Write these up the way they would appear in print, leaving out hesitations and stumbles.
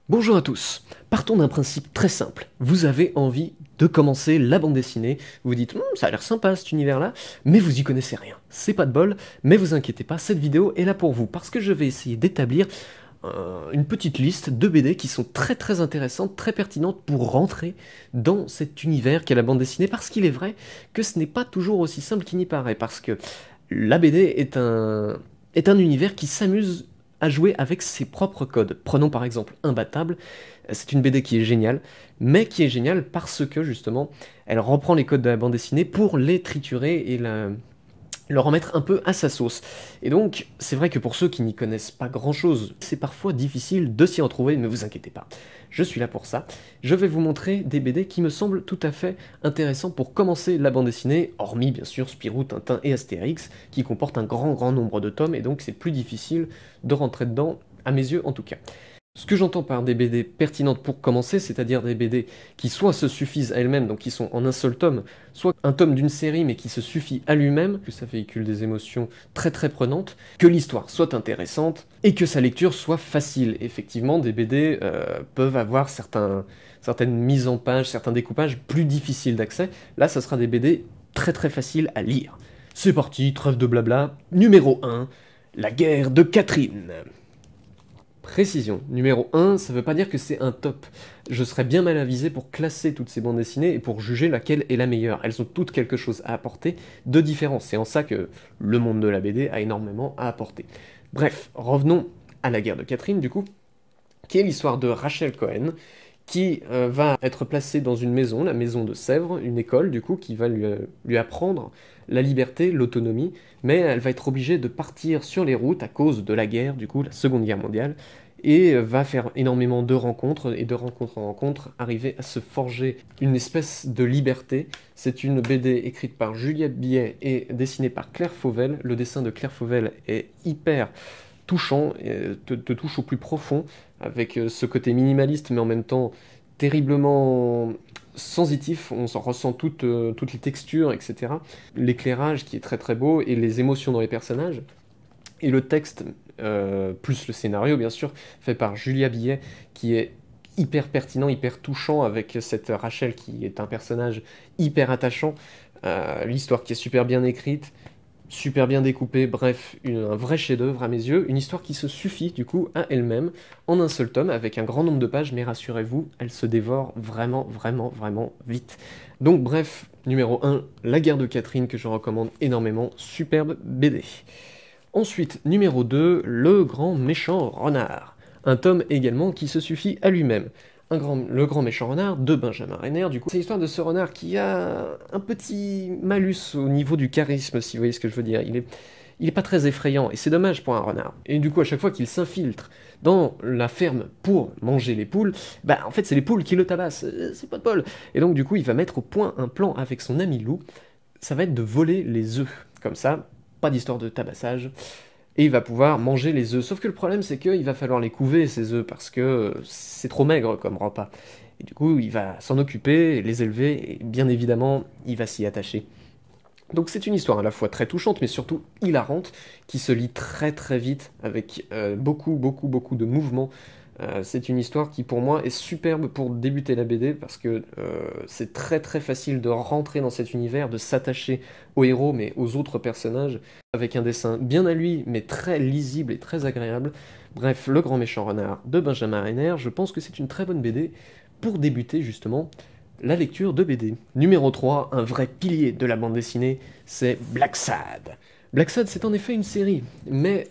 Bonjour à tous. Partons d'un principe très simple. Vous avez envie de commencer la bande dessinée. Vous vous dites, ça a l'air sympa cet univers-là, mais vous y connaissez rien. C'est pas de bol, mais vous inquiétez pas, cette vidéo est là pour vous, parce que je vais essayer d'établir une petite liste de BD qui sont très très intéressantes, très pertinentes pour rentrer dans cet univers qu'est la bande dessinée, parce qu'il est vrai que ce n'est pas toujours aussi simple qu'il n'y paraît, parce que la BD est un univers qui s'amuse à jouer avec ses propres codes. Prenons par exemple Imbattable, c'est une BD qui est géniale, mais qui est géniale parce que justement, elle reprend les codes de la bande dessinée pour les triturer et le remettre un peu à sa sauce. Et donc, c'est vrai que pour ceux qui n'y connaissent pas grand-chose, c'est parfois difficile de s'y retrouver, ne vous inquiétez pas. Je suis là pour ça. Je vais vous montrer des BD qui me semblent tout à fait intéressants pour commencer la bande dessinée, hormis bien sûr Spirou, Tintin et Astérix, qui comportent un grand nombre de tomes, et donc c'est plus difficile de rentrer dedans, à mes yeux en tout cas. Ce que j'entends par des BD pertinentes pour commencer, c'est-à-dire des BD qui soit se suffisent à elles-mêmes, donc qui sont en un seul tome, soit un tome d'une série mais qui se suffit à lui-même, que ça véhicule des émotions très prenantes, que l'histoire soit intéressante et que sa lecture soit facile. Effectivement, des BD peuvent avoir certaines mises en page, certains découpages plus difficiles d'accès. Là, ça sera des BD très faciles à lire. C'est parti, trêve de blabla. Numéro 1, La guerre de Catherine. Précision, numéro 1, ça veut pas dire que c'est un top. Je serais bien mal avisé pour classer toutes ces bandes dessinées et pour juger laquelle est la meilleure. Elles ont toutes quelque chose à apporter de différent. C'est en ça que le monde de la BD a énormément à apporter. Bref, revenons à la guerre de Catherine, du coup, qui est l'histoire de Rachel Cohen, qui va être placée dans une maison, la maison de Sèvres, une école, du coup, qui va lui apprendre la liberté, l'autonomie, mais elle va être obligée de partir sur les routes à cause de la guerre, du coup, la Seconde Guerre mondiale, et va faire énormément de rencontres, et de rencontre en rencontre, arriver à se forger une espèce de liberté. C'est une BD écrite par Juliette Billet et dessinée par Claire Fauvel. Le dessin de Claire Fauvel est hyper touchant, te touche au plus profond, avec ce côté minimaliste, mais en même temps terriblement sensitif, on s'en ressent toutes les textures, etc. L'éclairage qui est très beau, et les émotions dans les personnages. Et le texte, plus le scénario bien sûr, fait par Julia Billet, qui est hyper pertinent, hyper touchant, avec cette Rachel qui est un personnage hyper attachant, l'histoire qui est super bien écrite, super bien découpée, bref, un vrai chef-d'œuvre à mes yeux, une histoire qui se suffit du coup à elle-même, en un seul tome, avec un grand nombre de pages, mais rassurez-vous, elle se dévore vraiment vite. Donc bref, numéro 1, La guerre de Catherine, que je recommande énormément, superbe BD. Ensuite, numéro 2, Le grand méchant renard. Un tome également qui se suffit à lui-même. Le grand méchant renard de Benjamin Renner, du coup. C'est l'histoire de ce renard qui a un petit malus au niveau du charisme, si vous voyez ce que je veux dire. Il est pas très effrayant, et c'est dommage pour un renard. Et du coup, à chaque fois qu'il s'infiltre dans la ferme pour manger les poules, bah en fait c'est les poules qui le tabassent, c'est pas de bol. Et donc du coup, il va mettre au point un plan avec son ami loup, ça va être de voler les œufs. Comme ça, pas d'histoire de tabassage, et il va pouvoir manger les œufs. Sauf que le problème, c'est qu'il va falloir les couver, ces œufs, parce que c'est trop maigre comme repas. Et du coup, il va s'en occuper, les élever, et bien évidemment, il va s'y attacher. Donc c'est une histoire à la fois très touchante, mais surtout hilarante, qui se lit très vite, avec beaucoup de mouvements. C'est une histoire qui pour moi est superbe pour débuter la BD, parce que c'est très facile de rentrer dans cet univers, de s'attacher aux héros, mais aux autres personnages, avec un dessin bien à lui, mais très lisible et très agréable. Bref, Le grand méchant renard de Benjamin Renner, je pense que c'est une très bonne BD pour débuter justement la lecture de BD. Numéro 3, un vrai pilier de la bande dessinée, c'est Black Sad. Black Sad, c'est en effet une série, mais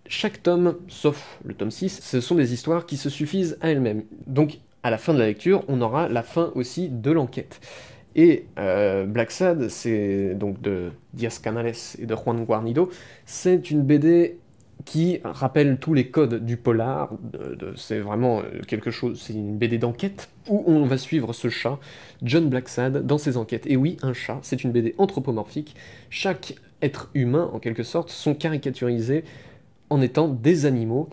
chaque tome, sauf le tome 6, ce sont des histoires qui se suffisent à elles-mêmes. Donc, à la fin de la lecture, on aura la fin aussi de l'enquête. Et Black Sad, c'est donc de Diaz Canales et de Juan Guarnido, c'est une BD qui rappelle tous les codes du polar, c'est vraiment quelque chose, c'est une BD d'enquête, où on va suivre ce chat, John Blacksad, dans ses enquêtes. Et oui, un chat, c'est une BD anthropomorphique, chaque être humain, en quelque sorte, sont caricaturisés en étant des animaux,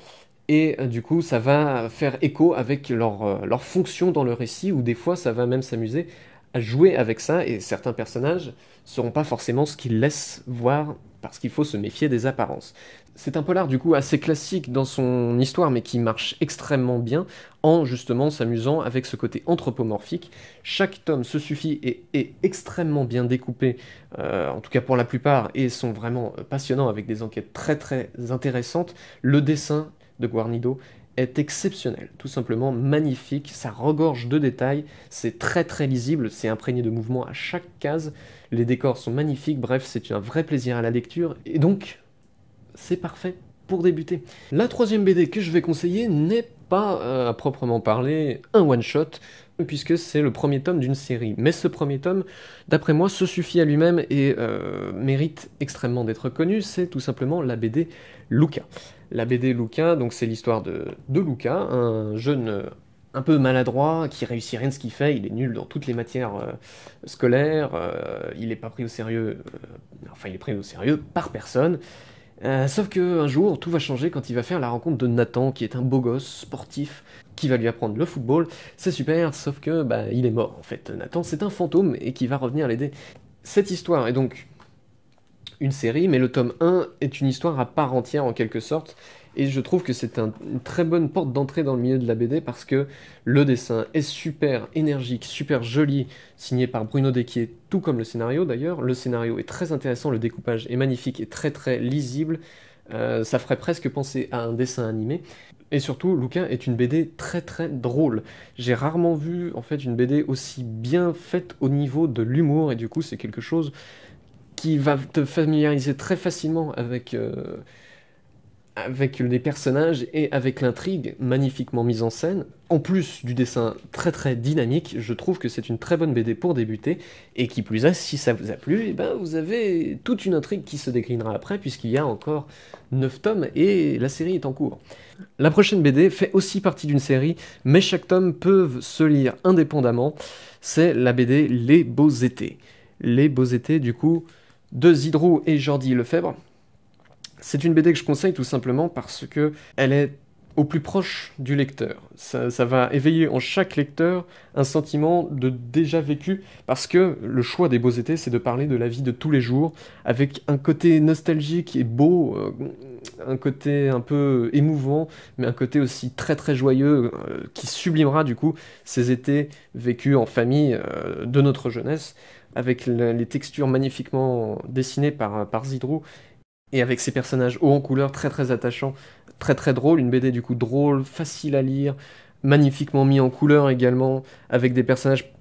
et du coup, ça va faire écho avec leur fonction dans le récit, ou des fois, ça va même s'amuser à jouer avec ça, et certains personnages seront pas forcément ce qu'ils laissent voir, parce qu'il faut se méfier des apparences. C'est un polar du coup assez classique dans son histoire, mais qui marche extrêmement bien, en justement s'amusant avec ce côté anthropomorphique. Chaque tome se suffit et est extrêmement bien découpé, en tout cas pour la plupart, et sont vraiment passionnants avec des enquêtes très très intéressantes. Le dessin de Guarnido est exceptionnel, tout simplement magnifique, ça regorge de détails, c'est très très lisible, c'est imprégné de mouvements à chaque case, les décors sont magnifiques, bref, c'est un vrai plaisir à la lecture, et donc, c'est parfait pour débuter. La troisième BD que je vais conseiller n'est pas, à proprement parler, un one-shot, puisque c'est le premier tome d'une série. Mais ce premier tome, d'après moi, se suffit à lui-même et mérite extrêmement d'être connu, c'est tout simplement la BD Luca. La BD Luca, donc c'est l'histoire de Luca, un jeune un peu maladroit, qui réussit rien de ce qu'il fait, il est nul dans toutes les matières scolaires, il est pas pris au sérieux, enfin il est pris au sérieux par personne, sauf qu'un jour, tout va changer quand il va faire la rencontre de Nathan, qui est un beau gosse sportif, qui va lui apprendre le football. C'est super, sauf que bah, il est mort en fait. Nathan, c'est un fantôme et qui va revenir l'aider. Cette histoire est donc une série, mais le tome 1 est une histoire à part entière en quelque sorte, et je trouve que c'est une très bonne porte d'entrée dans le milieu de la BD parce que le dessin est super énergique, super joli, signé par Bruno Desquier, tout comme le scénario d'ailleurs. Le scénario est très intéressant, le découpage est magnifique et très très lisible, ça ferait presque penser à un dessin animé. Et surtout, Luca est une BD très très drôle. J'ai rarement vu en fait une BD aussi bien faite au niveau de l'humour, et du coup c'est quelque chose qui va te familiariser très facilement avec les personnages et avec l'intrigue magnifiquement mise en scène. En plus du dessin très très dynamique, je trouve que c'est une très bonne BD pour débuter, et qui plus est, si ça vous a plu, et ben vous avez toute une intrigue qui se déclinera après, puisqu'il y a encore 9 tomes et la série est en cours. La prochaine BD fait aussi partie d'une série, mais chaque tome peut se lire indépendamment, c'est la BD Les Beaux Étés. Les Beaux Étés, du coup, de Zidrou et Jordi Lefebvre. C'est une BD que je conseille tout simplement parce que elle est au plus proche du lecteur. Ça va éveiller en chaque lecteur un sentiment de déjà vécu, parce que le choix des Beaux Étés, c'est de parler de la vie de tous les jours, avec un côté nostalgique et beau, un côté un peu émouvant, mais un côté aussi très très joyeux, qui sublimera du coup ces étés vécus en famille de notre jeunesse, avec les textures magnifiquement dessinées par Zidrou, et avec ces personnages hauts en couleur, très très attachants, très très drôles, une BD du coup drôle, facile à lire, magnifiquement mis en couleur également, avec des personnages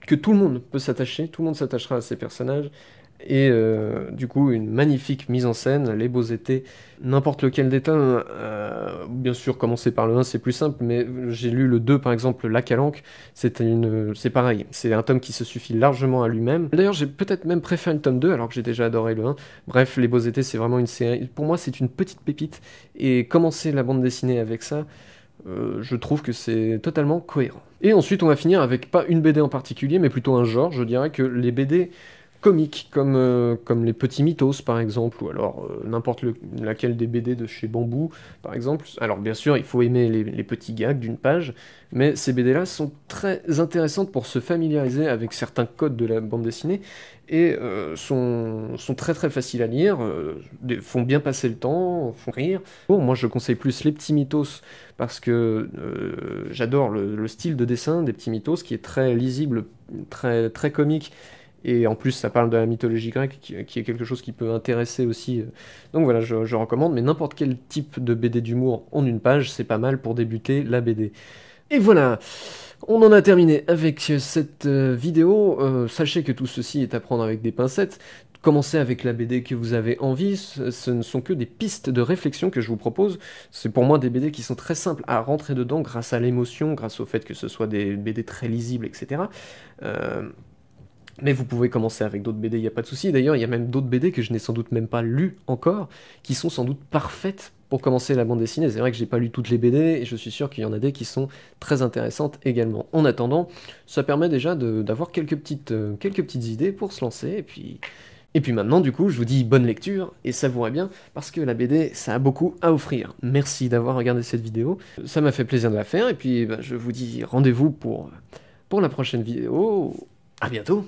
que tout le monde peut s'attacher, tout le monde s'attachera à ces personnages, et du coup une magnifique mise en scène, les beaux étés, n'importe lequel des tomes, bien sûr commencer par le 1 c'est plus simple, mais j'ai lu le 2 par exemple, La Calanque, c'est pareil, c'est un tome qui se suffit largement à lui-même. D'ailleurs j'ai peut-être même préféré le tome 2 alors que j'ai déjà adoré le 1, bref les beaux étés c'est vraiment une série, pour moi c'est une petite pépite, et commencer la bande dessinée avec ça, je trouve que c'est totalement cohérent. Et ensuite on va finir avec pas une BD en particulier, mais plutôt un genre, je dirais que les BD comiques, comme les Petits Mythos par exemple, ou alors n'importe laquelle des BD de chez Bambou par exemple. Alors bien sûr, il faut aimer les petits gags d'une page, mais ces BD-là sont très intéressantes pour se familiariser avec certains codes de la bande dessinée, et sont très très faciles à lire, font bien passer le temps, font rire. Bon, moi je conseille plus les Petits Mythos, parce que j'adore le style de dessin des Petits Mythos, qui est très lisible, très, très comique, et en plus ça parle de la mythologie grecque, qui est quelque chose qui peut intéresser aussi. Donc voilà, je recommande, mais n'importe quel type de BD d'humour en une page, c'est pas mal pour débuter la BD. Et voilà, on en a terminé avec cette vidéo. Sachez que tout ceci est à prendre avec des pincettes. Commencez avec la BD que vous avez envie, ce ne sont que des pistes de réflexion que je vous propose. C'est pour moi des BD qui sont très simples à rentrer dedans grâce à l'émotion, grâce au fait que ce soit des BD très lisibles, etc. Mais vous pouvez commencer avec d'autres BD, il n'y a pas de souci. D'ailleurs, il y a même d'autres BD que je n'ai sans doute même pas lues encore, qui sont sans doute parfaites pour commencer la bande dessinée. C'est vrai que j'ai pas lu toutes les BD, et je suis sûr qu'il y en a des qui sont très intéressantes également. En attendant, ça permet déjà d'avoir quelques petites idées pour se lancer, et puis maintenant, du coup, je vous dis bonne lecture, et savourez bien, parce que la BD, ça a beaucoup à offrir. Merci d'avoir regardé cette vidéo, ça m'a fait plaisir de la faire, et puis je vous dis rendez-vous pour la prochaine vidéo. À bientôt.